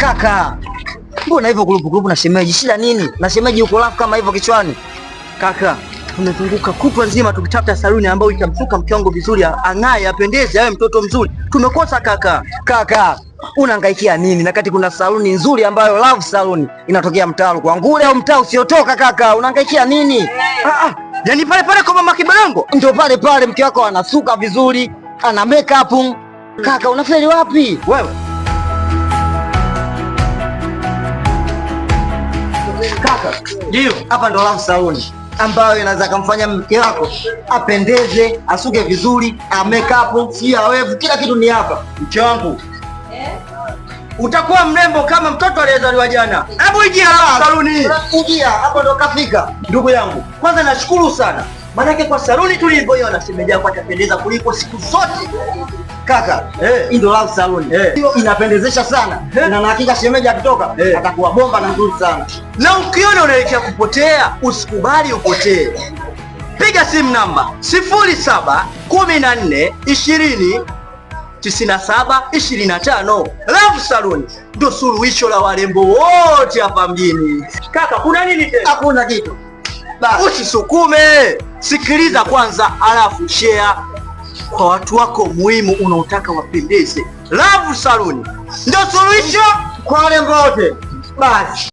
Kaka, mbona hivyo kulupu na shemeji? Shida nini? Na shemeji uko lafu kama hivyo kichwani? Kaka, tumezunguka kutwa nzima tukitafuta saluni ambayo itamsuka mke wangu vizuri, ang'ae, apendeze, awe mtoto mzuri. Tumekosa kaka. Kaka, unahangaikia nini? Na kati kuna saluni nzuri ambayo Love Saluni inatokea mtaa kwa Ngule au mtaa usiotoka kaka. Unahangaikia nini? Yaani pale pale kwa mama Kibalango? Ndio pale pale mke wako anasuka vizuri, ana makeup. Kaka, unafeli wapi? Wewe. Kaka, ndio hapa ndo Love Saluni ambayo inaweza kumfanya mke wako apendeze, asuke vizuri, makeup, si awevu, kila kitu ni hapa. Mke wangu, utakuwa mrembo kama mtoto aliyezaliwa jana. Hebu ingia Love Saluni. Ingia, hapo ndo kafika. Ndugu yangu, kwanza nashukuru sana. Maanake kwa saluni tulivyoiona shemeji yako atapendeza kuliko siku zote. Kaka, hii ndo Love Saluni. Hiyo inapendezesha sana. Na hakika shemeji akitoka atakuwa bomba na nzuri sana. Na ukiona unaelekea kupotea, usikubali upotee. Piga simu namba 0714209725. Love Saluni ndo suluhisho la warembo wote hapa mjini. Kaka, kuna nini tena? Hakuna kitu. Basi usisukume. Sikiliza kwanza, alafu share kwa watu wako muhimu unaotaka wapendeze. Love Saluni ndio suluhisho kwa warembo wote. Basi